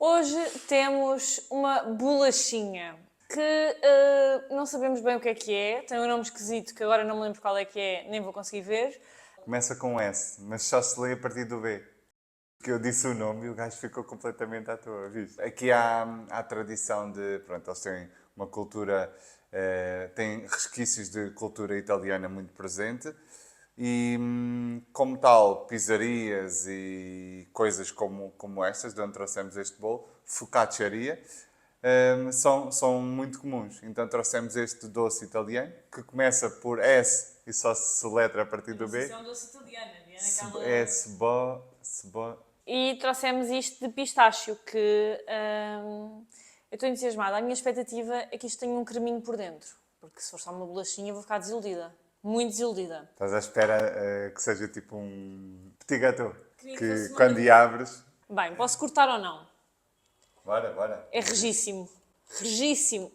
Hoje temos uma bolachinha que não sabemos bem o que é, tem um nome esquisito que agora não me lembro qual é que é, nem vou conseguir ver. Começa com S, mas só se lê a partir do B. Que eu disse o nome e o gajo ficou completamente à toa, viste? Aqui há a tradição de, pronto, eles têm uma cultura, têm resquícios de cultura italiana muito presente e, como tal, pizzarias e coisas como estas, de onde trouxemos este bolo, focacciaria, são muito comuns. Então trouxemos este doce italiano, que começa por S e só se letra a partir do B. É um doce italiano, É cebó. E trouxemos isto de pistácio, que eu estou entusiasmada. A minha expectativa é que isto tenha um creminho por dentro, porque se for só uma bolachinha vou ficar desiludida. Muito desiludida. Estás à espera que seja tipo um petit gâteau. Queria que Que fosse uma quando maravilha. abres. Bem, posso cortar ou não? Bora. É regíssimo. Regíssimo.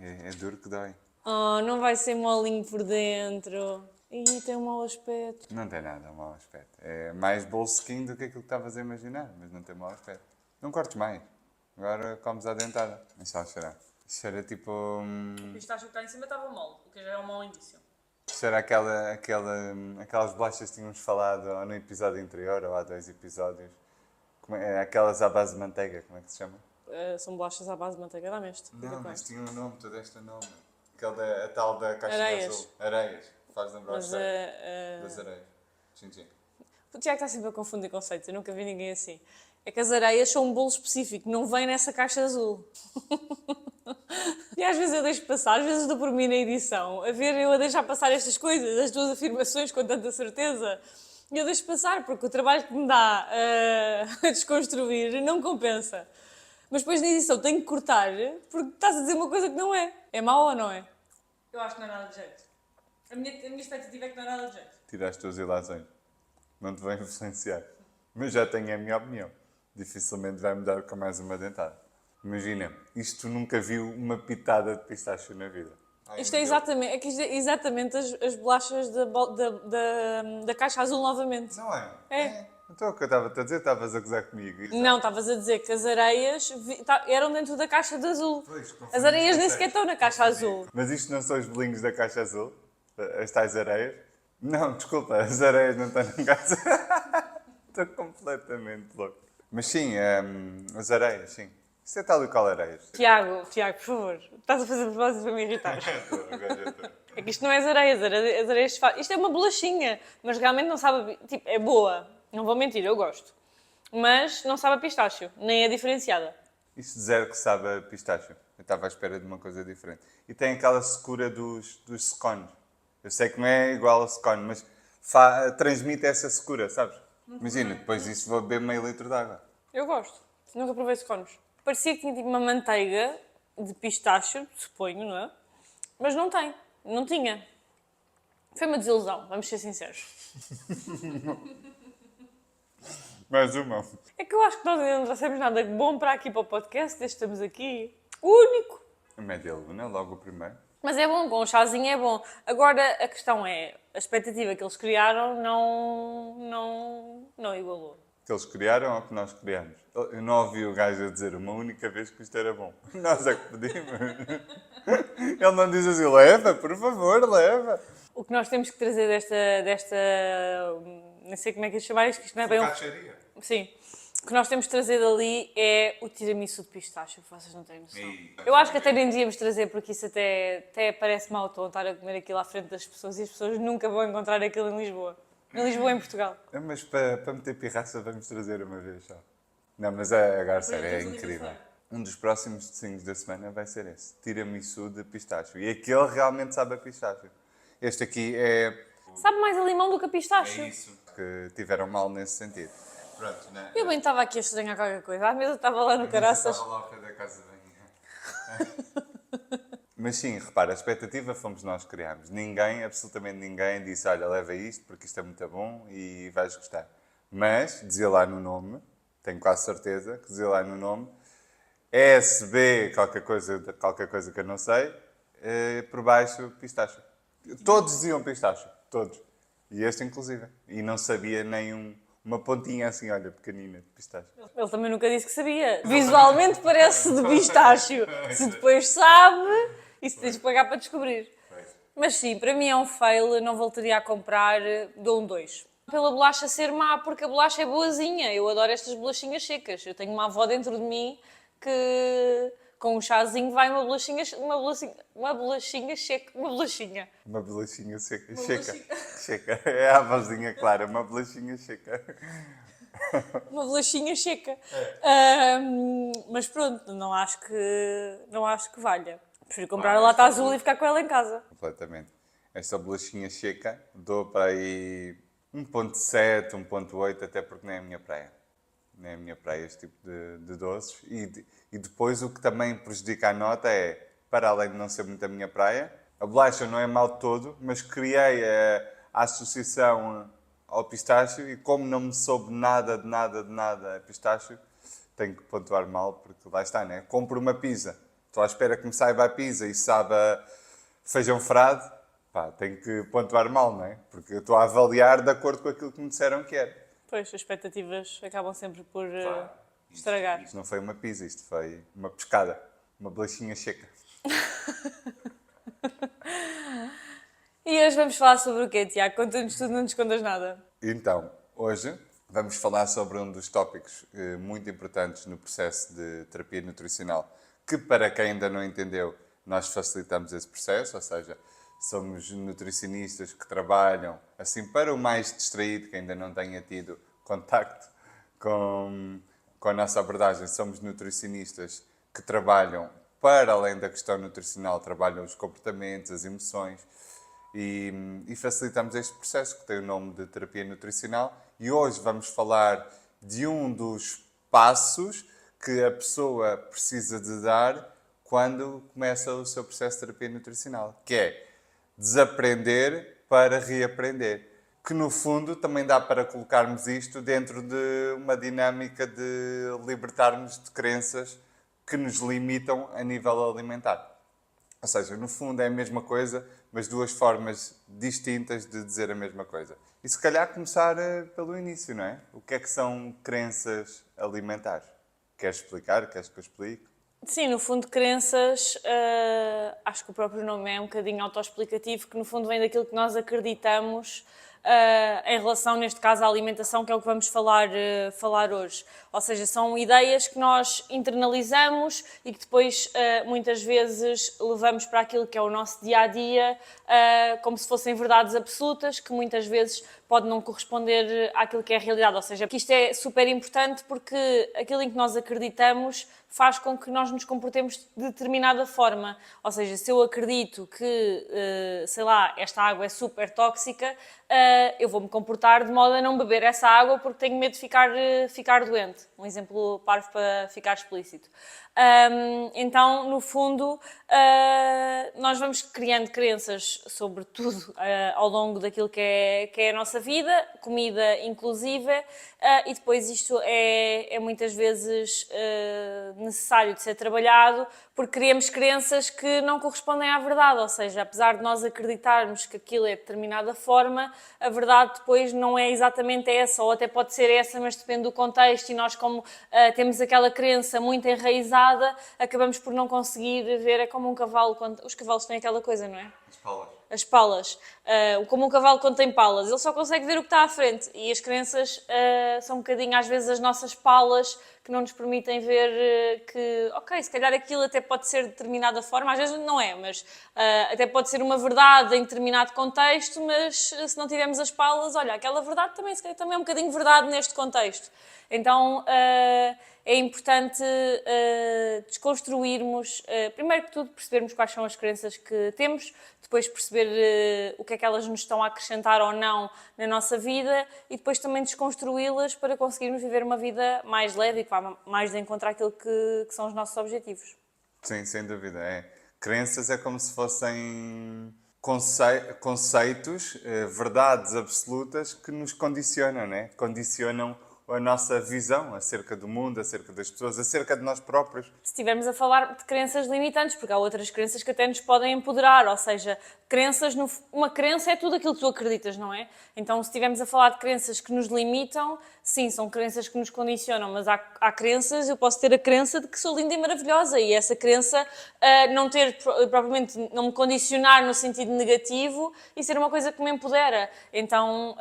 É duro que dói. Oh, não vai ser molinho por dentro. Ih, tem um mau aspecto. Não tem nada, um mau aspecto. É mais bolo sequinho do que aquilo que estavas a imaginar, mas não tem mau aspecto. Não cortes mais. Agora comes à dentada. É só cheirar. Cheira tipo. O pistácio que está em cima estava mole, o que já é um mau indício. Cheira aquelas bolachas que tínhamos falado ou no episódio anterior, ou há 2 episódios. Aquelas à base de manteiga, como é que se chama? São bolachas à base de manteiga de amêndoa. Não, mas tinha um nome, tu deste o nome. A tal da caixinha Areias. azul. Areias. Faz lembrar o Mas cheiro das areias. Tchim. o Tiago está sempre a confundir conceitos, eu nunca vi ninguém assim. É que as areias são um bolo específico, não vem nessa caixa azul. E às vezes eu deixo passar, às vezes dou por mim na edição, a ver eu a deixar passar estas coisas, as tuas afirmações com tanta certeza. E eu deixo passar, porque o trabalho que me dá a desconstruir não compensa. Mas depois na edição tenho que cortar, porque estás a dizer uma coisa que não é. É mau ou não é? Eu acho que não é nada de jeito. A minha expectativa é que não é nada de jeito. Tira as tuas ilações. Não te vai influenciar. Mas já tenho a minha opinião. Dificilmente vai mudar com mais uma dentada. Imagina, isto nunca viu uma pitada de pistache na vida. Isto é exatamente as bolachas da caixa azul novamente. Não é? É. Então o que eu estava a dizer, estavas a gozar comigo. Não, estavas a dizer que as areias eram dentro da caixa de azul. Pois, confundimos As areias nem conceitos. sequer estão na caixa azul. Mas isto não são os bolinhos da caixa azul? As tais areias? Não, desculpa, as areias não estão na caixa. Estou completamente louco. Mas sim, as areias, sim. Isso é tal e qual areias. Tiago, por favor, estás a fazer propósito para me irritar. É que isto não é as areias, as areias isto é uma bolachinha, mas realmente não sabe, tipo, é boa. Não vou mentir, eu gosto. Mas não sabe a pistácio, nem é diferenciada. Isto de zero que sabe a pistache. Eu estava à espera de uma coisa diferente. E tem aquela secura dos scones. Eu sei que não é igual ao scone, mas transmite essa secura, sabes? Imagina, depois disso vou beber meio litro de água. Eu gosto. Nunca provei scones. Parecia que tinha tipo uma manteiga de pistache, suponho, não é? Mas não tem. Não tinha. Foi uma desilusão, vamos ser sinceros. Mais uma. É que eu acho que nós ainda não trouxemos nada bom para aqui para o podcast, desde que estamos aqui. O único. A média luna, logo o primeiro. Mas é bom, com o chazinho é bom. Agora, a questão é, a expectativa que eles criaram não igualou. Que eles criaram ou que nós criamos? Eu não ouvi o gajo a dizer uma única vez que isto era bom. Nós é que pedimos. Ele não diz assim, leva, por favor, leva. O que nós temos que trazer desta não sei como é que é chamar isto, que isto não é bem Caixaria. Sim. O que nós temos de trazer dali é o tiramisu de pistache, vocês não têm noção. Eu acho que até nem devíamos trazer, porque isso até parece mau tom estar a comer aquilo à frente das pessoas e as pessoas nunca vão encontrar aquilo em Lisboa. Em Lisboa, em Portugal. Mas para meter pirraça vamos trazer uma vez só. Não, mas agora sério, é incrível. Um dos próximos desenhos da semana vai ser esse. Tiramisu de pistache. E aquele realmente sabe a pistache. Este aqui é... Sabe mais a limão do que a pistache? isso. Que tiveram mal nesse sentido. Pronto, né? Eu bem estava aqui a estranhar qualquer coisa. À mesa estava lá no caraças. Estava lá ao pé da casa da minha. Mas sim, repara, a expectativa fomos nós que criámos. Ninguém, absolutamente ninguém, disse, olha, leva isto porque isto é muito bom e vais gostar. Mas, dizia lá no nome, tenho quase certeza que dizia lá no nome, SB, qualquer coisa que eu não sei, por baixo, pistache. Todos diziam pistache, todos. E este inclusive. E não sabia nem uma pontinha assim, olha, pequenina, de pistache. Ele também nunca disse que sabia. Visualmente parece de pistácio. Se depois sabe, isso tens de pagar para descobrir. Mas sim, para mim é um fail, não voltaria a comprar, dou um 2. Pela bolacha ser má, porque a bolacha é boazinha. Eu adoro estas bolachinhas secas. Eu tenho uma avó dentro de mim que com um chazinho vai uma bolachinha seca. Uma bolachinha seca. Checa. É a vozinha clara, uma bolachinha seca. Uma bolachinha seca. Mas pronto, não acho que valha. Prefiro comprar a lata azul e ficar com ela em casa. Completamente. Esta bolachinha seca dou para aí 1.7, 1.8, até porque nem é a minha praia. Nem é a minha praia este tipo de doces. E depois o que também prejudica a nota é, para além de não ser muito a minha praia, a bolacha não é mal de todo, mas criei a associação ao pistácio e como não me soube nada a pistácio, tenho que pontuar mal, porque lá está, né? Compro uma pizza, estou à espera que me saiba a pizza e saiba feijão frade, pá, tenho que pontuar mal, não é? Porque eu estou a avaliar de acordo com aquilo que me disseram que era. Pois, as expectativas acabam sempre por estragar. Isto não foi uma pizza, isto foi uma pescada, uma bolachinha seca. E hoje vamos falar sobre o quê, Tiago? Conta-nos tudo, não nos escondas nada. Então, hoje vamos falar sobre um dos tópicos muito importantes no processo de terapia nutricional, que para quem ainda não entendeu, nós facilitamos esse processo, ou seja, somos nutricionistas que trabalham assim para o mais distraído, que ainda não tenha tido contacto com a nossa abordagem, somos nutricionistas que trabalham para além da questão nutricional, trabalham os comportamentos, as emoções, e facilitamos este processo que tem o nome de terapia nutricional. E hoje vamos falar de um dos passos que a pessoa precisa de dar quando começa o seu processo de terapia nutricional, que é desaprender para reaprender. Que no fundo também dá para colocarmos isto dentro de uma dinâmica de libertarmos de crenças que nos limitam a nível alimentar. Ou seja, no fundo é a mesma coisa, mas duas formas distintas de dizer a mesma coisa. E se calhar começar pelo início, não é? O que é que são crenças alimentares? Queres explicar? Queres que eu explique? Sim, no fundo, crenças, acho que o próprio nome é um bocadinho autoexplicativo, que no fundo vem daquilo que nós acreditamos em relação, neste caso, à alimentação, que é o que vamos falar hoje. Ou seja, são ideias que nós internalizamos e que depois, muitas vezes, levamos para aquilo que é o nosso dia-a-dia, como se fossem verdades absolutas, que muitas vezes pode não corresponder àquilo que é a realidade. Ou seja, que isto é super importante porque aquilo em que nós acreditamos faz com que nós nos comportemos de determinada forma. Ou seja, se eu acredito que, sei lá, esta água é super tóxica, eu vou-me comportar de modo a não beber essa água porque tenho medo de ficar doente. Um exemplo parvo para ficar explícito. Então, no fundo, nós vamos criando crenças sobre tudo ao longo daquilo que é a nossa vida, comida inclusive, e depois isto é muitas vezes necessário de ser trabalhado porque criamos crenças que não correspondem à verdade, ou seja, apesar de nós acreditarmos que aquilo é de determinada forma, a verdade depois não é exatamente essa, ou até pode ser essa, mas depende do contexto e nós como temos aquela crença muito enraizada, acabamos por não conseguir ver, é como um cavalo, os cavalos têm aquela coisa, não é? As palas. Como um cavalo quando tem palas, ele só consegue ver o que está à frente. E as crenças são um bocadinho, às vezes, as nossas palas que não nos permitem ver que, ok, se calhar aquilo até pode ser de determinada forma, às vezes não é, mas até pode ser uma verdade em determinado contexto, mas se não tivermos as palas, olha, aquela verdade também, se calhar, também é um bocadinho verdade neste contexto. Então, é importante desconstruirmos, primeiro que tudo, percebermos quais são as crenças que temos, depois perceber o que é que elas nos estão a acrescentar ou não na nossa vida e depois também desconstruí-las para conseguirmos viver uma vida mais leve e que vá mais de encontro àquilo que são os nossos objetivos. Sim, sem dúvida. Crenças é como se fossem conceitos, verdades absolutas que nos condicionam, né? Condicionam a nossa visão acerca do mundo, acerca das pessoas, acerca de nós próprios. Se estivermos a falar de crenças limitantes, porque há outras crenças que até nos podem empoderar, ou seja, uma crença é tudo aquilo que tu acreditas, não é? Então, se estivermos a falar de crenças que nos limitam, sim, são crenças que nos condicionam, mas há crenças, eu posso ter a crença de que sou linda e maravilhosa, e essa crença propriamente não me condicionar no sentido negativo e ser uma coisa que me empodera. Então,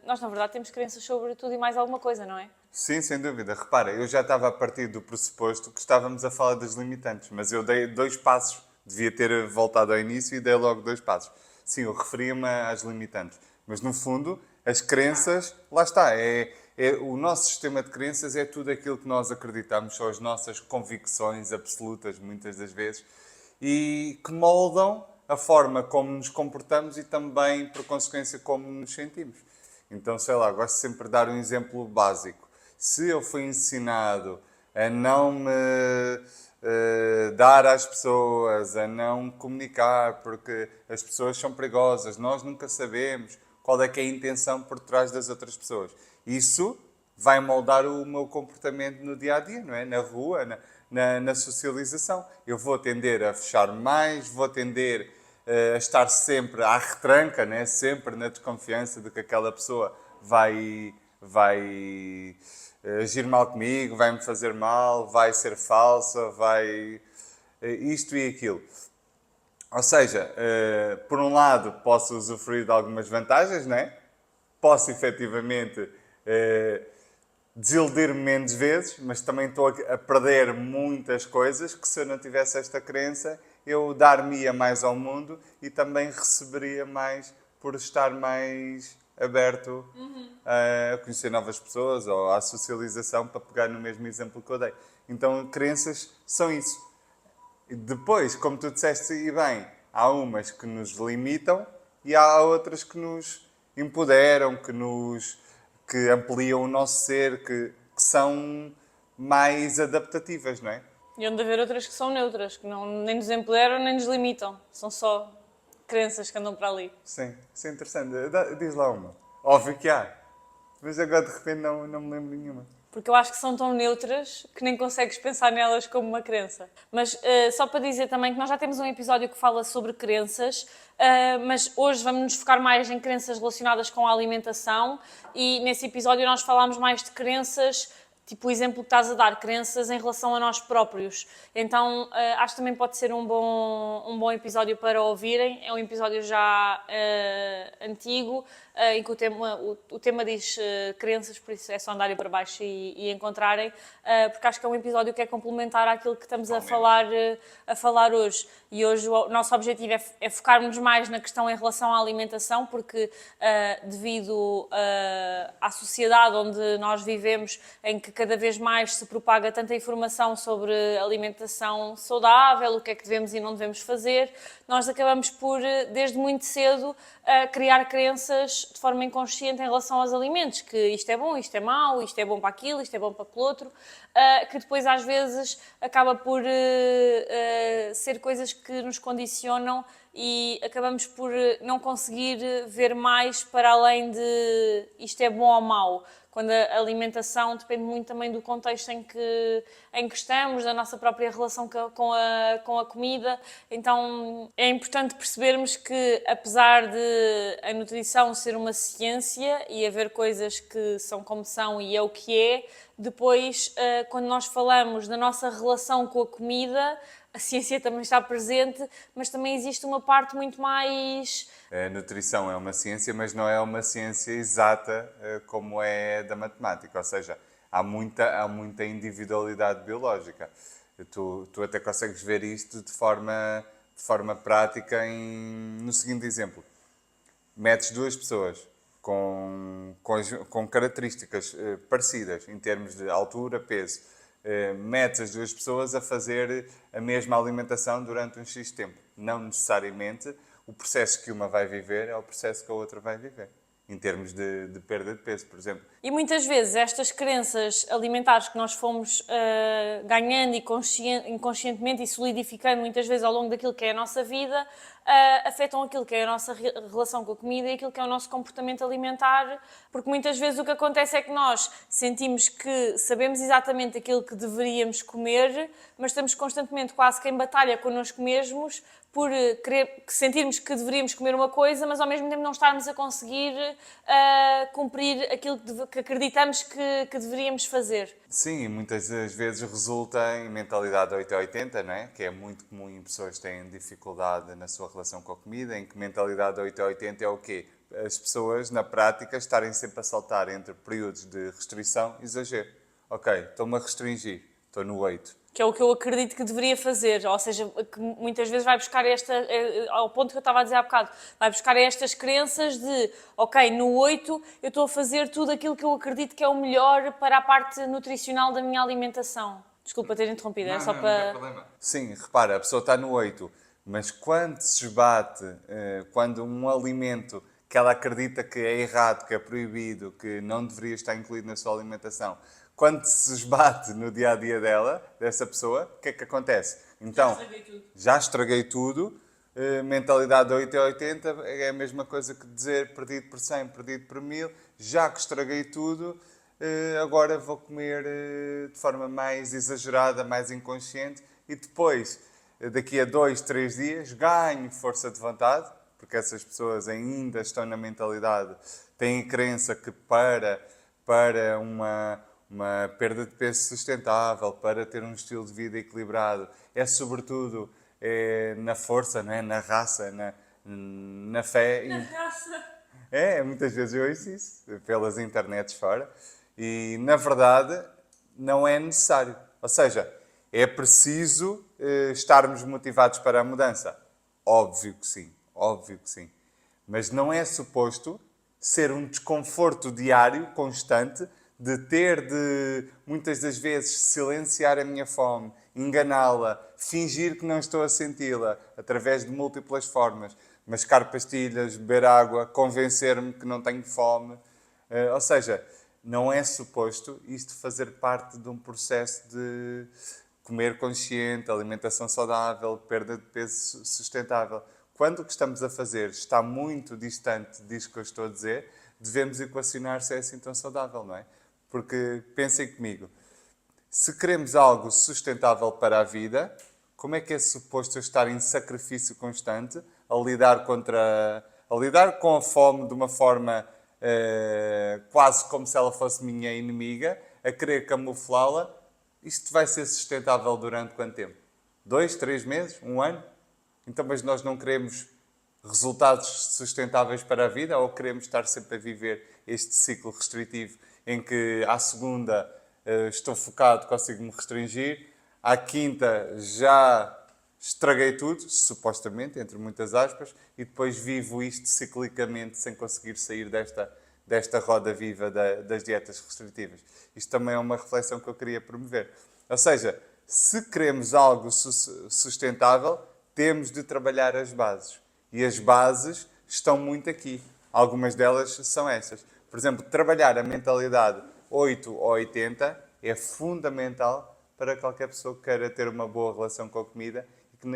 nós na verdade temos crenças sobre tudo e mais alguma coisa, não é? Sim, sem dúvida. Repara, eu já estava a partir do pressuposto que estávamos a falar das limitantes, mas eu dei 2 passos. Devia ter voltado ao início e dei logo 2 passos. Sim, eu referia-me às limitantes. Mas, no fundo, as crenças, lá está. O nosso sistema de crenças é tudo aquilo que nós acreditamos, são as nossas convicções absolutas, muitas das vezes, e que moldam a forma como nos comportamos e também, por consequência, como nos sentimos. Então, sei lá, gosto sempre de dar um exemplo básico. Se eu fui ensinado a não me dar às pessoas, a não comunicar, porque as pessoas são perigosas, nós nunca sabemos qual é que é a intenção por trás das outras pessoas. Isso vai moldar o meu comportamento no dia-a-dia, não é? Na rua, na socialização. Eu vou tender a fechar mais, vou tender a estar sempre à retranca, né? Sempre na desconfiança de que aquela pessoa vai agir mal comigo, vai-me fazer mal, vai ser falsa, vai isto e aquilo. Ou seja, por um lado posso usufruir de algumas vantagens, não é? Posso efetivamente desiludir-me menos vezes, mas também estou a perder muitas coisas que se eu não tivesse esta crença, eu dar-me-ia mais ao mundo e também receberia mais por estar mais aberto a conhecer novas pessoas ou à socialização, para pegar no mesmo exemplo que eu dei. Então, crenças são isso. E depois, como tu disseste e bem, há umas que nos limitam e há outras que nos empoderam, que ampliam o nosso ser, que são mais adaptativas, não é? E onde haver outras que são neutras, que nem nos empoderam nem nos limitam. São só crenças que andam para ali. Sim, isso é interessante. Diz lá uma. Óbvio que há. Mas agora de repente não me lembro de nenhuma. Porque eu acho que são tão neutras que nem consegues pensar nelas como uma crença. Mas só para dizer também que nós já temos um episódio que fala sobre crenças, mas hoje vamos nos focar mais em crenças relacionadas com a alimentação e nesse episódio nós falámos mais de crenças, tipo o exemplo que estás a dar, crenças em relação a nós próprios. Então acho que também pode ser um bom episódio para ouvirem. É um episódio já antigo, em que o tema diz crenças, por isso é só andarem para baixo e encontrarem, porque acho que é um episódio que é complementar àquilo que estamos a falar hoje. E hoje o nosso objetivo é focarmos mais na questão em relação à alimentação, porque devido à sociedade onde nós vivemos, em que cada vez mais se propaga tanta informação sobre alimentação saudável, o que é que devemos e não devemos fazer, nós acabamos por, desde muito cedo, criar crenças de forma inconsciente em relação aos alimentos, que isto é bom, isto é mau, isto é bom para aquilo, isto é bom para aquilo outro, que depois às vezes acaba por ser coisas que nos condicionam e acabamos por não conseguir ver mais para além de isto é bom ou mau. Quando a alimentação depende muito também do contexto em que estamos, da nossa própria relação com a comida. Então é importante percebermos que, apesar de a nutrição ser uma ciência e haver coisas que são como são e é o que é, depois, quando nós falamos da nossa relação com a comida, a ciência também está presente, mas também existe uma parte muito mais... A nutrição é uma ciência, mas não é uma ciência exata como é da matemática. Ou seja, há muita individualidade biológica. Tu até consegues ver isto de forma prática no seguinte exemplo. Metes duas pessoas com características parecidas em termos de altura, peso. Metes as duas pessoas a fazer a mesma alimentação durante um X tempo. Não necessariamente o processo que uma vai viver é o processo que a outra vai viver. em termos de perda de peso, por exemplo. E muitas vezes estas crenças alimentares que nós fomos ganhando inconscientemente e solidificando muitas vezes ao longo daquilo que é a nossa vida, afetam aquilo que é a nossa relação com a comida e aquilo que é o nosso comportamento alimentar, porque muitas vezes o que acontece é que nós sentimos que sabemos exatamente aquilo que deveríamos comer, mas estamos constantemente quase que em batalha connosco mesmos por sentirmos que deveríamos comer uma coisa, mas ao mesmo tempo não estarmos a conseguir cumprir aquilo que acreditamos que deveríamos fazer. Sim, muitas das vezes resulta em mentalidade 880, não é? Que é muito comum em pessoas que têm dificuldade na sua relação com a comida, em que mentalidade 880 é o quê? As pessoas, na prática, estarem sempre a saltar entre períodos de restrição e exagero. Ok, estou-me a restringir, estou no 8. Que é o que eu acredito que deveria fazer, ou seja, que muitas vezes vai buscar ao ponto que eu estava a dizer há bocado, vai buscar estas crenças de, ok, no 8 eu estou a fazer tudo aquilo que eu acredito que é o melhor para a parte nutricional da minha alimentação. Desculpa ter interrompido, era só Não para... tem problema. Sim, repara, a pessoa está no 8, mas quando se esbate, quando um alimento que ela acredita que é errado, que é proibido, que não deveria estar incluído na sua alimentação, quando se esbate no dia-a-dia dela, dessa pessoa, o que é que acontece? Então, já estraguei tudo. Mentalidade 8 a 80 é a mesma coisa que dizer perdido por 100, perdido por 1000. Já que estraguei tudo, agora vou comer de forma mais exagerada, mais inconsciente e depois, daqui a 2, 3 dias, ganho força de vontade, porque essas pessoas ainda estão na mentalidade, têm a crença que para uma perda de peso sustentável, para ter um estilo de vida equilibrado, é sobretudo na força, não é? Na raça, na fé. Na raça! Muitas vezes eu ouço isso, pelas internets fora, e na verdade não é necessário. Ou seja, é preciso estarmos motivados para a mudança. Óbvio que sim, óbvio que sim. Mas não é suposto ser um desconforto diário, constante, de ter de, muitas das vezes, silenciar a minha fome, enganá-la, fingir que não estou a senti-la, através de múltiplas formas. Mascar pastilhas, beber água, convencer-me que não tenho fome. Ou seja, não é suposto isto fazer parte de um processo de comer consciente, alimentação saudável, perda de peso sustentável. Quando o que estamos a fazer está muito distante disso que eu estou a dizer, devemos equacionar se é assim tão saudável, não é? Porque, pensem comigo, se queremos algo sustentável para a vida, como é que é suposto eu estar em sacrifício constante, a lidar com a fome de uma forma quase como se ela fosse minha inimiga, a querer camuflá-la? Isto vai ser sustentável durante quanto tempo? 2, 3 meses? 1 ano? Então, mas nós não queremos resultados sustentáveis para a vida ou queremos estar sempre a viver este ciclo restritivo em que à segunda estou focado, consigo-me restringir, à quinta já estraguei tudo, supostamente, entre muitas aspas, e depois vivo isto ciclicamente sem conseguir sair desta roda viva das dietas restritivas. Isto também é uma reflexão que eu queria promover. Ou seja, se queremos algo sustentável, temos de trabalhar as bases. E as bases estão muito aqui. Algumas delas são essas. Por exemplo, trabalhar a mentalidade 8 ou 80 é fundamental para qualquer pessoa que queira ter uma boa relação com a comida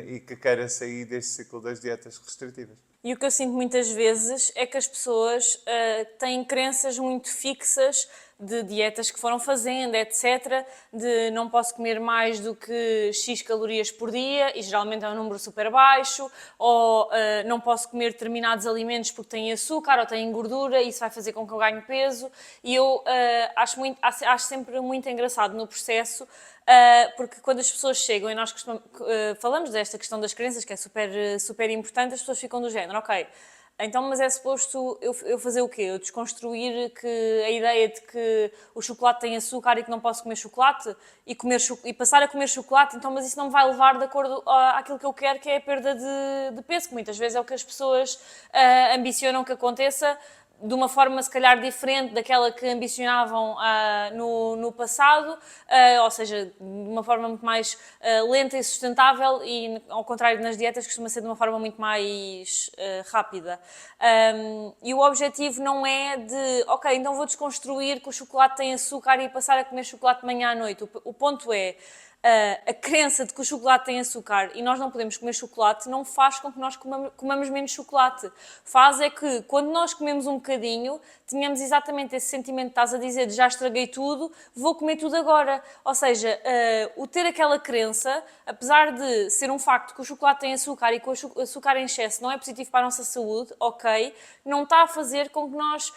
e que queira sair deste ciclo das dietas restritivas. E o que eu sinto muitas vezes é que as pessoas têm crenças muito fixas de dietas que foram fazendo, etc. De não posso comer mais do que X calorias por dia, e geralmente é um número super baixo, ou não posso comer determinados alimentos porque têm açúcar ou têm gordura, e isso vai fazer com que eu ganhe peso. E eu acho sempre muito engraçado no processo, porque quando as pessoas chegam e nós falamos desta questão das crenças, que é super, super importante, as pessoas ficam do género, ok, então, mas é suposto eu fazer o quê? Eu desconstruir a ideia de que o chocolate tem açúcar e que não posso comer chocolate e passar a comer chocolate, então, mas isso não me vai levar de acordo àquilo que eu quero, que é a perda de peso, que muitas vezes é o que as pessoas ambicionam que aconteça, de uma forma se calhar diferente daquela que ambicionavam no passado, ou seja, de uma forma muito mais lenta e sustentável, e ao contrário nas dietas costuma ser de uma forma muito mais rápida. E o objetivo não é de, ok, então vou desconstruir que o chocolate tem açúcar e passar a comer chocolate de manhã à noite. O ponto é, a crença de que o chocolate tem açúcar e nós não podemos comer chocolate não faz com que nós comamos menos chocolate. Faz é que, quando nós comemos um bocadinho, tenhamos exatamente esse sentimento que estás a dizer de já estraguei tudo, vou comer tudo agora. Ou seja, o ter aquela crença, apesar de ser um facto que o chocolate tem açúcar e que o açúcar em excesso não é positivo para a nossa saúde, ok, não está a fazer com que nós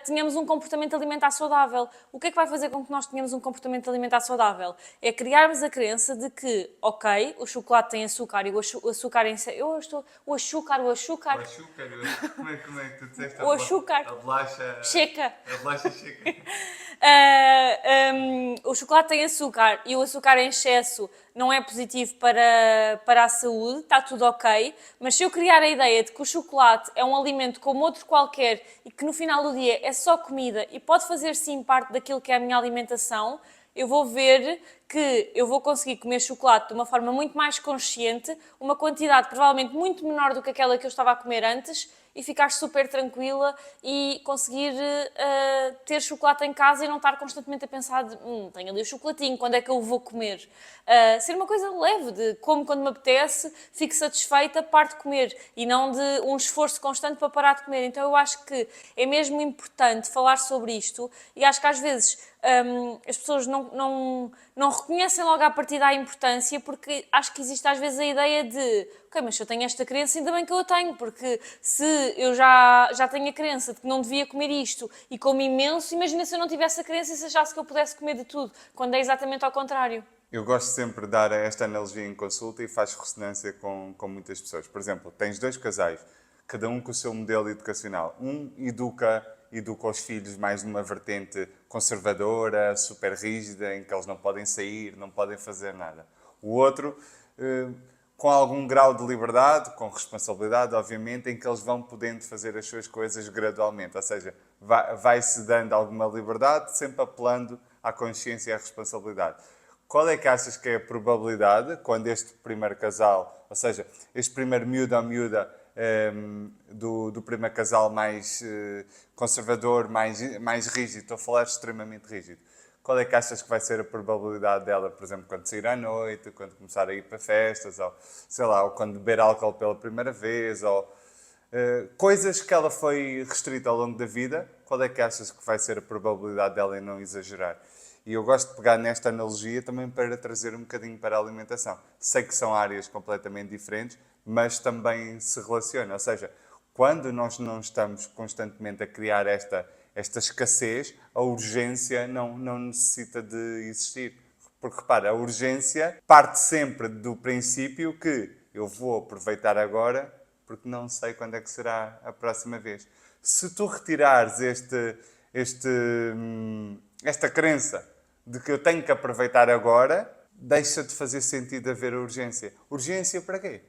tenhamos um comportamento alimentar saudável. O que é que vai fazer com que nós tenhamos um comportamento alimentar saudável? É criarmos a crença de que, ok, o chocolate tem açúcar e o açúcar em excesso... O açúcar... O açúcar, como é que tu disseste? O açúcar. A bolacha... Checa. A bolacha checa. O chocolate tem açúcar e o açúcar em excesso não é positivo para a saúde, está tudo ok, mas se eu criar a ideia de que o chocolate é um alimento como outro qualquer e que no final do dia é só comida e pode fazer sim parte daquilo que é a minha alimentação, eu vou ver que eu vou conseguir comer chocolate de uma forma muito mais consciente, uma quantidade provavelmente muito menor do que aquela que eu estava a comer antes, e ficar super tranquila e conseguir ter chocolate em casa e não estar constantemente a pensar de tenho ali o chocolatinho, quando é que eu o vou comer? Ser uma coisa leve, de como quando me apetece, fico satisfeita, paro de comer, e não de um esforço constante para parar de comer. Então eu acho que é mesmo importante falar sobre isto, e acho que às vezes as pessoas não reconhecem logo à partida a importância, porque acho que existe às vezes a ideia de ok, mas se eu tenho esta crença, ainda bem que eu a tenho, porque se eu já tenho a crença de que não devia comer isto e como imenso, imagina se eu não tivesse a crença e se achasse que eu pudesse comer de tudo, quando é exatamente ao contrário. Eu gosto sempre de dar esta analogia em consulta e faz ressonância com muitas pessoas. Por exemplo, tens dois casais, cada um com o seu modelo educacional. Um educa os filhos mais numa vertente conservadora, super rígida, em que eles não podem sair, não podem fazer nada. O outro, com algum grau de liberdade, com responsabilidade, obviamente, em que eles vão podendo fazer as suas coisas gradualmente. Ou seja, vai-se dando alguma liberdade, sempre apelando à consciência e à responsabilidade. Qual é que achas que é a probabilidade, quando este primeiro casal, ou seja, este primeiro miúdo ou miúda do primeiro casal mais conservador, mais rígido, estou a falar extremamente rígido, qual é que achas que vai ser a probabilidade dela, por exemplo, quando sair à noite, quando começar a ir para festas, ou sei lá, ou quando beber álcool pela primeira vez, ou coisas que ela foi restrita ao longo da vida, qual é que achas que vai ser a probabilidade dela em não exagerar? E eu gosto de pegar nesta analogia também para trazer um bocadinho para a alimentação. Sei que são áreas completamente diferentes, mas também se relacionam. Ou seja, quando nós não estamos constantemente a criar esta escassez, a urgência não necessita de existir. Porque, repara, a urgência parte sempre do princípio que eu vou aproveitar agora porque não sei quando é que será a próxima vez. Se tu retirares esta crença de que eu tenho que aproveitar agora, deixa de fazer sentido haver urgência. Urgência para quê?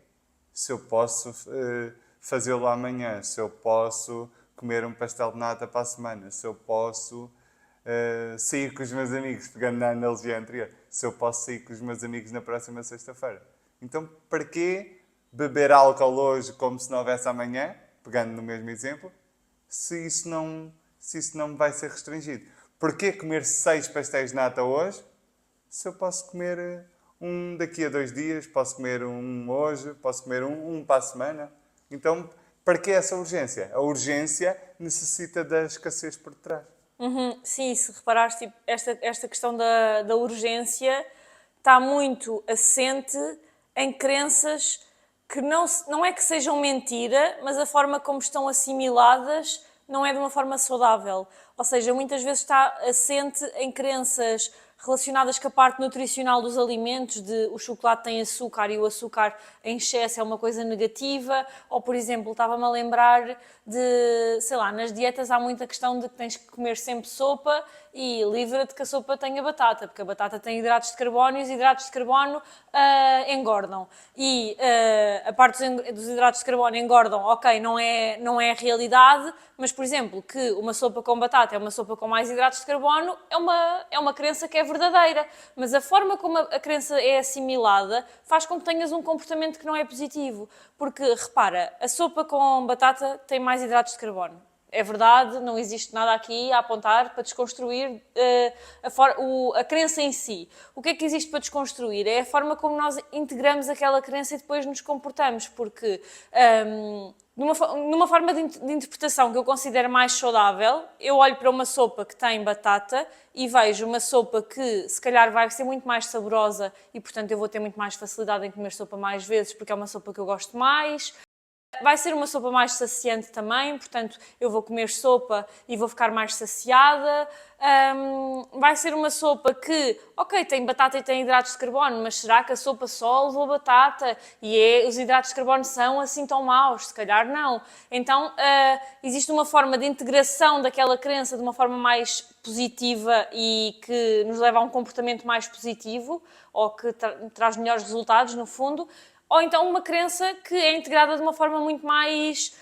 Se eu posso fazê-lo amanhã, se eu posso comer um pastel de nata para a semana, se eu posso sair com os meus amigos, pegando na analogia anterior, se eu posso sair com os meus amigos na próxima sexta-feira. Então, para quê beber álcool hoje como se não houvesse amanhã, pegando no mesmo exemplo, se isso não me vai ser restringido? Porquê comer 6 pastéis de nata hoje, se eu posso comer um daqui a 2 dias, posso comer um hoje, posso comer um para a semana? Então, para que essa urgência? A urgência necessita da escassez por detrás. Sim, se reparares, tipo, esta questão da urgência está muito assente em crenças que não é que sejam mentira, mas a forma como estão assimiladas não é de uma forma saudável. Ou seja, muitas vezes está assente em crenças relacionadas com a parte nutricional dos alimentos, de o chocolate tem açúcar e o açúcar em excesso é uma coisa negativa, ou, por exemplo, estava-me a lembrar de, sei lá, nas dietas há muita questão de que tens que comer sempre sopa e livra-te que a sopa tenha batata, porque a batata tem hidratos de carbono e os hidratos de carbono engordam. E a parte dos hidratos de carbono engordam, ok, não é a realidade, mas, por exemplo, que uma sopa com batata é uma sopa com mais hidratos de carbono é uma crença que é verdadeira, mas a forma como a crença é assimilada faz com que tenhas um comportamento que não é positivo, porque, repara, a sopa com batata tem mais hidratos de carbono. É verdade, não existe nada aqui a apontar para desconstruir a crença em si. O que é que existe para desconstruir? É a forma como nós integramos aquela crença e depois nos comportamos, porque numa forma de interpretação que eu considero mais saudável, eu olho para uma sopa que tem batata e vejo uma sopa que se calhar vai ser muito mais saborosa e, portanto, eu vou ter muito mais facilidade em comer sopa mais vezes porque é uma sopa que eu gosto mais. Vai ser uma sopa mais saciante também, portanto, eu vou comer sopa e vou ficar mais saciada. Vai ser uma sopa que, ok, tem batata e tem hidratos de carbono, mas será que a sopa só levou batata e os hidratos de carbono são assim tão maus? Se calhar não. Então, existe uma forma de integração daquela crença de uma forma mais positiva e que nos leva a um comportamento mais positivo ou que traz melhores resultados, no fundo. Ou então uma crença que é integrada de uma forma muito mais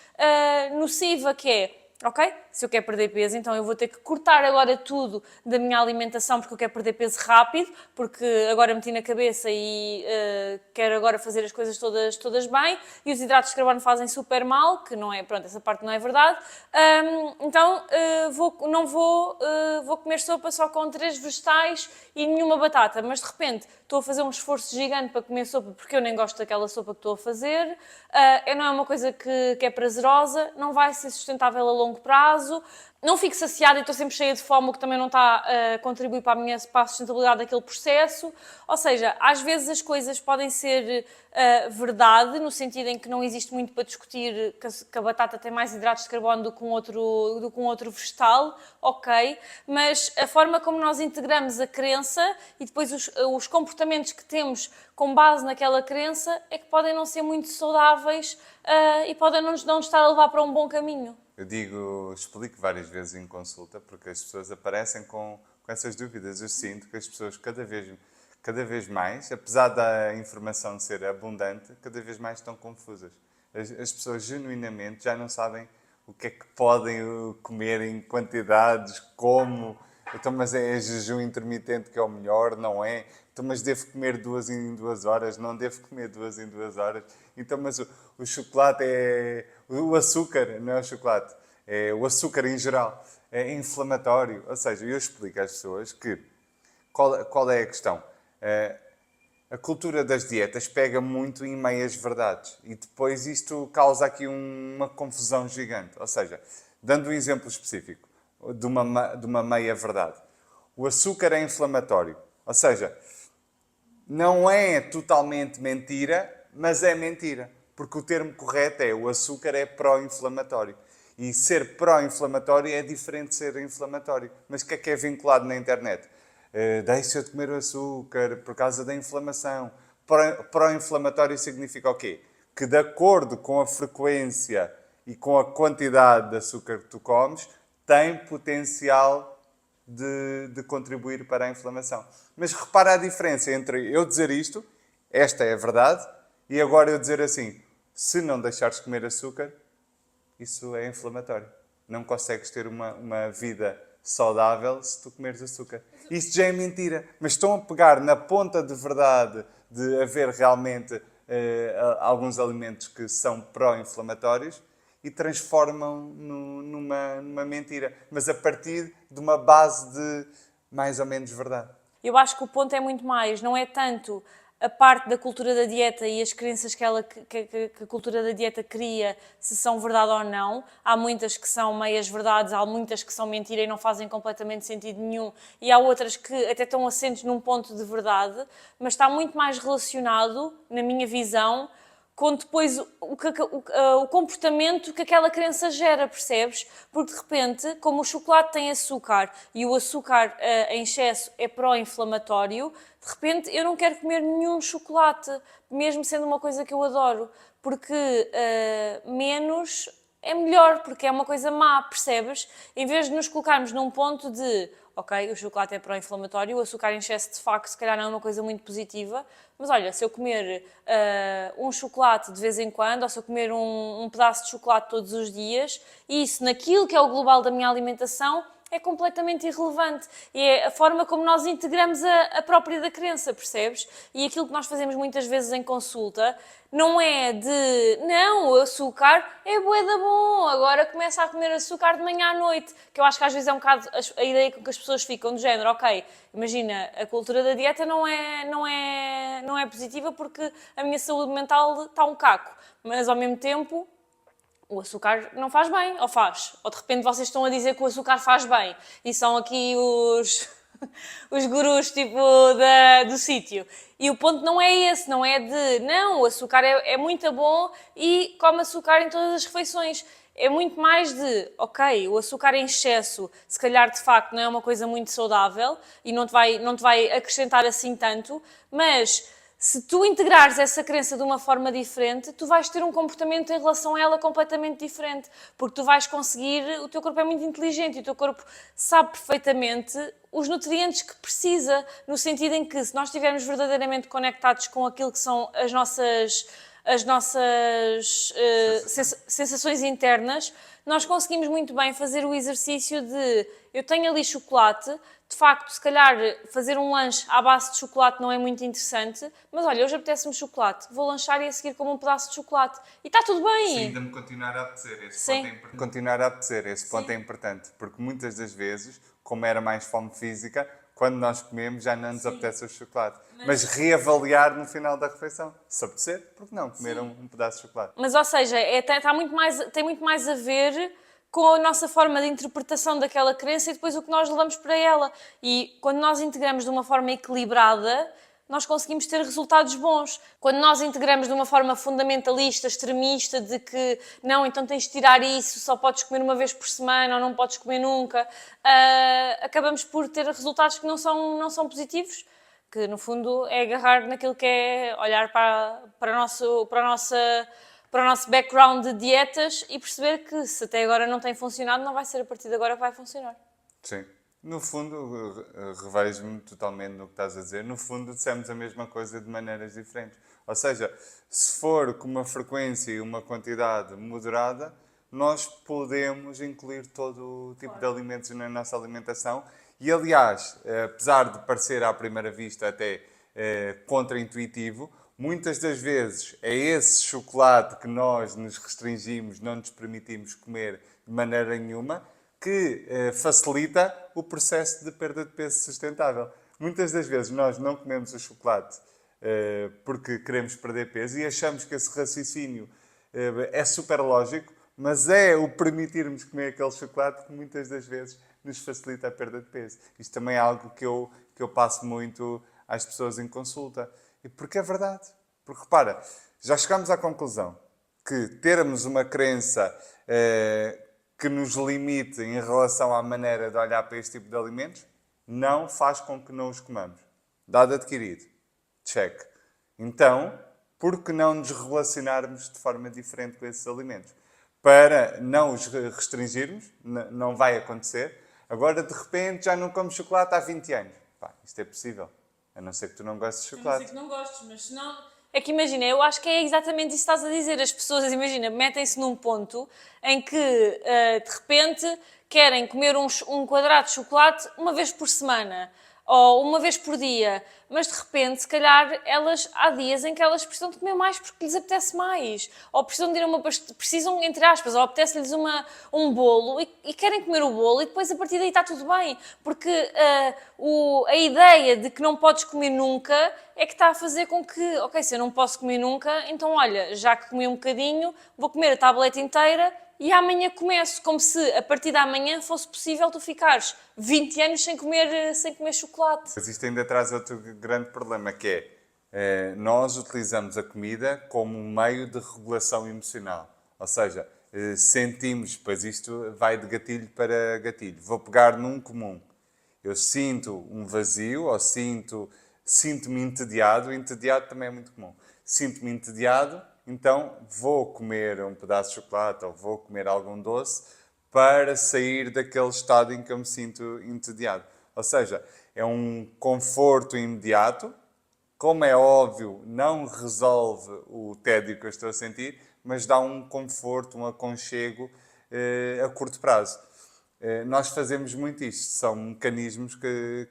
nociva, que é, ok, se eu quero perder peso, então eu vou ter que cortar agora tudo da minha alimentação porque eu quero perder peso rápido, porque agora meti na cabeça e quero agora fazer as coisas todas bem, e os hidratos de carbono fazem super mal, que não é, pronto, essa parte não é verdade. Então vou comer sopa só com 3 vegetais e nenhuma batata, mas de repente estou a fazer um esforço gigante para comer sopa porque eu nem gosto daquela sopa que estou a fazer, não é uma coisa que é prazerosa, não vai ser sustentável a longo prazo, não fico saciada e estou sempre cheia de fome, o que também não está a contribuir para a sustentabilidade daquele processo. Ou seja, às vezes as coisas podem ser verdade, no sentido em que não existe muito para discutir que a batata tem mais hidratos de carbono do que um outro vegetal, ok, mas a forma como nós integramos a crença e depois os comportamentos que temos com base naquela crença é que podem não ser muito saudáveis e podem não nos estar a levar para um bom caminho. Eu explico várias vezes em consulta, porque as pessoas aparecem com essas dúvidas. Eu sinto que as pessoas cada vez mais, apesar da informação ser abundante, cada vez mais estão confusas. As pessoas genuinamente já não sabem o que é que podem comer em quantidades, como. Então, mas é jejum intermitente que é o melhor, não é? Então, mas devo comer 2 em 2 horas? Não devo comer 2 em 2 horas? Então, mas o chocolate é... O açúcar, não é o chocolate. É o açúcar em geral. É inflamatório. Ou seja, eu explico às pessoas que... Qual é a questão? A cultura das dietas pega muito em meias verdades. E depois isto causa aqui uma confusão gigante. Ou seja, dando um exemplo específico de uma meia verdade. O açúcar é inflamatório. Ou seja, não é totalmente mentira, mas é mentira. Porque o termo correto é o açúcar é pró-inflamatório. E ser pró-inflamatório é diferente de ser inflamatório. Mas o que é vinculado na internet? Deixa de comer o açúcar por causa da inflamação. Pró-inflamatório significa o quê? Que de acordo com a frequência e com a quantidade de açúcar que tu comes, tem potencial de contribuir para a inflamação. Mas repara a diferença entre eu dizer isto, esta é a verdade, e agora eu dizer assim, se não deixares de comer açúcar, isso é inflamatório. Não consegues ter uma vida saudável se tu comeres açúcar. Isto já é mentira, mas estão a pegar na ponta de verdade de haver realmente alguns alimentos que são pró-inflamatórios e transformam numa mentira, mas a partir de uma base de mais ou menos verdade. Eu acho que o ponto é muito mais, não é tanto a parte da cultura da dieta e as crenças que a cultura da dieta cria, se são verdade ou não. Há muitas que são meias verdades, há muitas que são mentira e não fazem completamente sentido nenhum, e há outras que até estão assentes num ponto de verdade, mas está muito mais relacionado, na minha visão, com depois o comportamento que aquela crença gera, percebes? Porque de repente, como o chocolate tem açúcar e o açúcar em excesso é pró-inflamatório, de repente eu não quero comer nenhum chocolate, mesmo sendo uma coisa que eu adoro, porque menos é melhor, porque é uma coisa má, percebes? Em vez de nos colocarmos num ponto de ok, o chocolate é pró-inflamatório, o açúcar em excesso de facto se calhar não é uma coisa muito positiva, mas olha, se eu comer um chocolate de vez em quando, ou se eu comer um pedaço de chocolate todos os dias, isso naquilo que é o global da minha alimentação é completamente irrelevante. E é a forma como nós integramos a própria da crença, percebes? E aquilo que nós fazemos muitas vezes em consulta não é de, não, o açúcar é bué da bom, agora começa a comer açúcar de manhã à noite. Que eu acho que às vezes é um bocado a ideia com que as pessoas ficam, do género, ok, imagina, a cultura da dieta não é positiva porque a minha saúde mental está um caco. Mas ao mesmo tempo, o açúcar não faz bem, ou faz? Ou de repente vocês estão a dizer que o açúcar faz bem e são aqui os gurus tipo do sítio. E o ponto não é esse, não é de não, o açúcar é muito bom e come açúcar em todas as refeições. É muito mais de, ok, o açúcar em excesso, se calhar de facto não é uma coisa muito saudável e não te vai acrescentar assim tanto, mas se tu integrares essa crença de uma forma diferente, tu vais ter um comportamento em relação a ela completamente diferente. Porque tu vais conseguir, o teu corpo é muito inteligente e o teu corpo sabe perfeitamente os nutrientes que precisa, no sentido em que se nós estivermos verdadeiramente conectados com aquilo que são as nossas sensações internas, nós conseguimos muito bem fazer o exercício de eu tenho ali chocolate, de facto, se calhar fazer um lanche à base de chocolate não é muito interessante, mas olha, hoje apetece-me chocolate, vou lanchar e a seguir como um pedaço de chocolate. E está tudo bem! Sim, ainda me continuar a apetecer. Esse Sim. ponto é importante. Continuar a apetecer, esse ponto é importante, porque muitas das vezes, como era mais fome física, quando nós comemos já não nos apetece o chocolate. Mas reavaliar no final da refeição. Se apetecer, porque não comer um pedaço de chocolate? Mas, ou seja, tem muito mais a ver com a nossa forma de interpretação daquela crença e depois o que nós levamos para ela. E quando nós integramos de uma forma equilibrada, nós conseguimos ter resultados bons. Quando nós integramos de uma forma fundamentalista, extremista, de que não, então tens de tirar isso, só podes comer uma vez por semana ou não podes comer nunca, acabamos por ter resultados que não são positivos. Que no fundo é agarrar naquilo que é olhar para o nosso background de dietas e perceber que se até agora não tem funcionado, não vai ser a partir de agora que vai funcionar. Sim. No fundo, revejo-me totalmente no que estás a dizer. No fundo, dissemos a mesma coisa de maneiras diferentes. Ou seja, se for com uma frequência e uma quantidade moderada, nós podemos incluir todo o tipo de alimentos na nossa alimentação. E, aliás, apesar de parecer à primeira vista até contra-intuitivo, muitas das vezes é esse chocolate que nós nos restringimos, não nos permitimos comer de maneira nenhuma, que facilita o processo de perda de peso sustentável. Muitas das vezes nós não comemos o chocolate porque queremos perder peso e achamos que esse raciocínio é super lógico, mas é o permitirmos comer aquele chocolate que muitas das vezes nos facilita a perda de peso. Isto também é algo que eu passo muito às pessoas em consulta. E porque é verdade. Porque, repara, já chegamos à conclusão que termos uma crença que nos limite em relação à maneira de olhar para este tipo de alimentos não faz com que não os comamos. Dado adquirido. Check. Então, por que não nos relacionarmos de forma diferente com esses alimentos? Para não os restringirmos, não vai acontecer. Agora, de repente, já não como chocolate há 20 anos. Pá, isto é possível. A não ser que tu não gostes de chocolate. A não ser que não gostes, mas se não... É que imagina, eu acho que é exatamente isso que estás a dizer. As pessoas, imagina, metem-se num ponto em que, de repente, querem comer um quadrado de chocolate uma vez por semana ou uma vez por dia, mas de repente, se calhar, há dias em que elas precisam de comer mais porque lhes apetece mais, ou precisam de ir precisam, entre aspas, ou apetece-lhes um bolo e querem comer o bolo e depois a partir daí está tudo bem, porque a ideia de que não podes comer nunca é que está a fazer com que, ok, se eu não posso comer nunca, então olha, já que comi um bocadinho, vou comer a tableta inteira e amanhã começo, como se a partir da manhã fosse possível tu ficares 20 anos sem comer chocolate. Mas isto ainda traz outro grande problema, que é Nós utilizamos a comida como um meio de regulação emocional. Ou seja, sentimos, pois isto vai de gatilho para gatilho. Vou pegar num comum. Eu sinto um vazio ou sinto-me entediado. Entediado também é muito comum. Sinto-me entediado, então vou comer um pedaço de chocolate ou vou comer algum doce para sair daquele estado em que eu me sinto entediado. Ou seja, é um conforto imediato. Como é óbvio, não resolve o tédio que eu estou a sentir, mas dá um conforto, um aconchego a curto prazo. Nós fazemos muito isto, são mecanismos que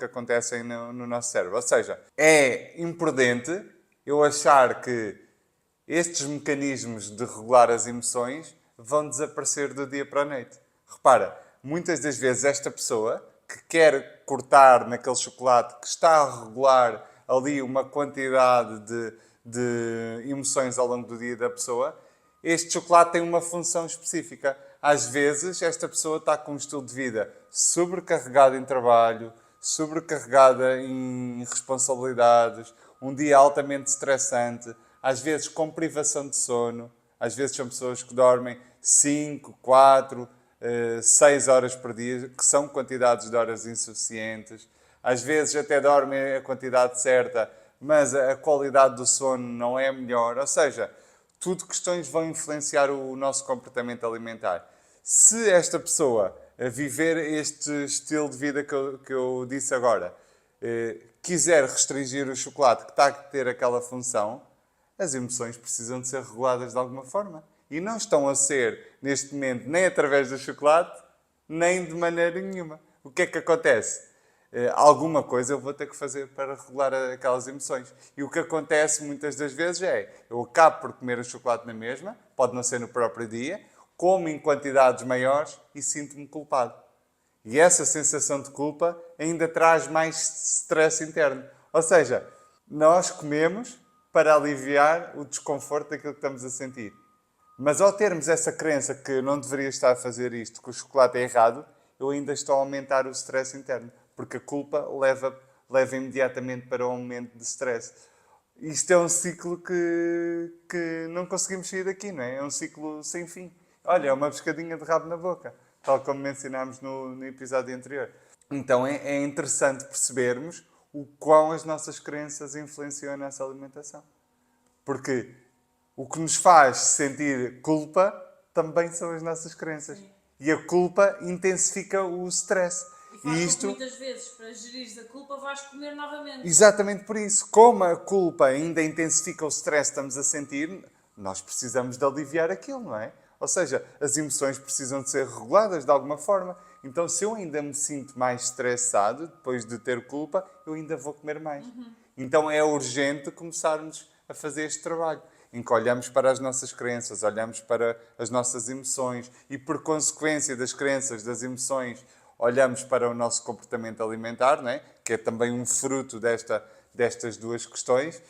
acontecem no nosso cérebro. Ou seja, é imprudente eu achar que estes mecanismos de regular as emoções vão desaparecer do dia para a noite. Repara, muitas das vezes esta pessoa que quer cortar naquele chocolate, que está a regular ali uma quantidade de emoções ao longo do dia da pessoa, este chocolate tem uma função específica. Às vezes, esta pessoa está com um estilo de vida sobrecarregado em trabalho, sobrecarregada em responsabilidades, um dia altamente estressante, às vezes com privação de sono, às vezes são pessoas que dormem 5, 4, 6 horas por dia, que são quantidades de horas insuficientes. Às vezes até dormem a quantidade certa, mas a qualidade do sono não é melhor. Ou seja, tudo questões vão influenciar o nosso comportamento alimentar. Se esta pessoa a viver este estilo de vida que eu disse agora, quiser restringir o chocolate que está a ter aquela função, as emoções precisam de ser reguladas de alguma forma. E não estão a ser, neste momento, nem através do chocolate, nem de maneira nenhuma. O que é que acontece? Alguma coisa eu vou ter que fazer para regular aquelas emoções. E o que acontece muitas das vezes é, eu acabo por comer o chocolate na mesma, pode não ser no próprio dia, como em quantidades maiores e sinto-me culpado. E essa sensação de culpa ainda traz mais stress interno. Ou seja, nós comemos para aliviar o desconforto daquilo que estamos a sentir. Mas ao termos essa crença que não deveria estar a fazer isto, que o chocolate é errado, eu ainda estou a aumentar o stress interno. Porque a culpa leva imediatamente para um aumento de stress. Isto é um ciclo que não conseguimos sair daqui, não é? É um ciclo sem fim. Olha, é uma pescadinha de rabo na boca, tal como mencionámos no episódio anterior. Então é interessante percebermos o quão as nossas crenças influenciam a nossa alimentação. Porque o que nos faz sentir culpa também são as nossas crenças. Sim. E a culpa intensifica o stress. E faz com que muitas vezes, para gerires a culpa, vais comer novamente. Exatamente por isso. Como a culpa ainda intensifica o stress que estamos a sentir, nós precisamos de aliviar aquilo, não é? Ou seja, as emoções precisam de ser reguladas de alguma forma. Então, se eu ainda me sinto mais estressado, depois de ter culpa, eu ainda vou comer mais. Então, é urgente começarmos a fazer este trabalho, em que olhamos para as nossas crenças, olhamos para as nossas emoções e, por consequência das crenças, das emoções, olhamos para o nosso comportamento alimentar, não é? Que é também um fruto destas duas questões,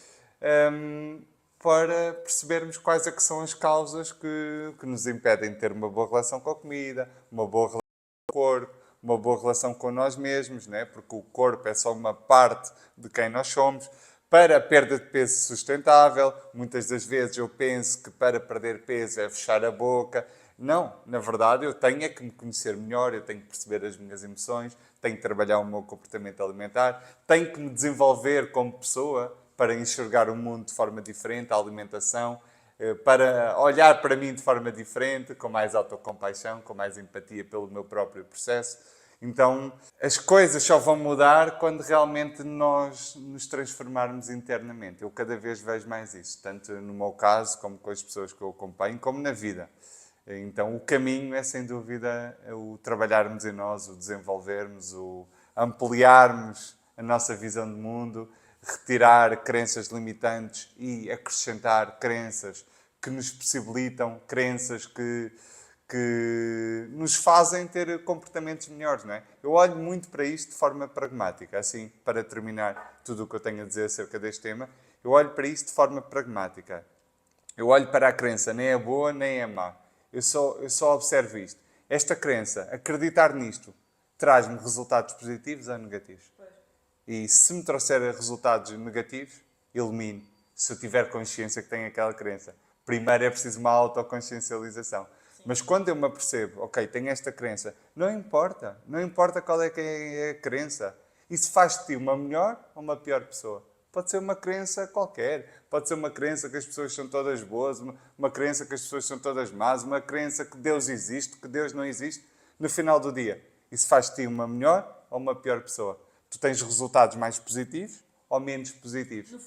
para percebermos quais é que são as causas que nos impedem de ter uma boa relação com a comida, uma boa relação com o corpo, uma boa relação com nós mesmos, não é? Porque o corpo é só uma parte de quem nós somos. Para a perda de peso sustentável, muitas das vezes eu penso que para perder peso é fechar a boca. Não, na verdade eu tenho é que me conhecer melhor, eu tenho que perceber as minhas emoções, tenho que trabalhar o meu comportamento alimentar, tenho que me desenvolver como pessoa para enxergar o mundo de forma diferente, a alimentação, para olhar para mim de forma diferente, com mais autocompaixão, com mais empatia pelo meu próprio processo. Então, as coisas só vão mudar quando realmente nós nos transformarmos internamente. Eu cada vez vejo mais isso, tanto no meu caso, como com as pessoas que eu acompanho, como na vida. Então, o caminho é, sem dúvida, o trabalharmos em nós, o desenvolvermos, o ampliarmos a nossa visão do mundo, retirar crenças limitantes e acrescentar crenças que nos possibilitam, crenças que nos fazem ter comportamentos melhores, não é? Eu olho muito para isto de forma pragmática, assim, para terminar tudo o que eu tenho a dizer acerca deste tema, eu olho para isto de forma pragmática. Eu olho para a crença, nem é boa, nem é má. Eu só observo isto. Esta crença, acreditar nisto, traz-me resultados positivos ou negativos? E se me trouxer resultados negativos, ilumine, se eu tiver consciência que tenho aquela crença. Primeiro é preciso uma autoconsciencialização. Mas quando eu me apercebo, ok, tenho esta crença, não importa qual é que é a crença. Isso faz de ti uma melhor ou uma pior pessoa. Pode ser uma crença qualquer, pode ser uma crença que as pessoas são todas boas, uma crença que as pessoas são todas más, uma crença que Deus existe, que Deus não existe. No final do dia, isso faz de ti uma melhor ou uma pior pessoa. Tu tens resultados mais positivos ou menos positivos.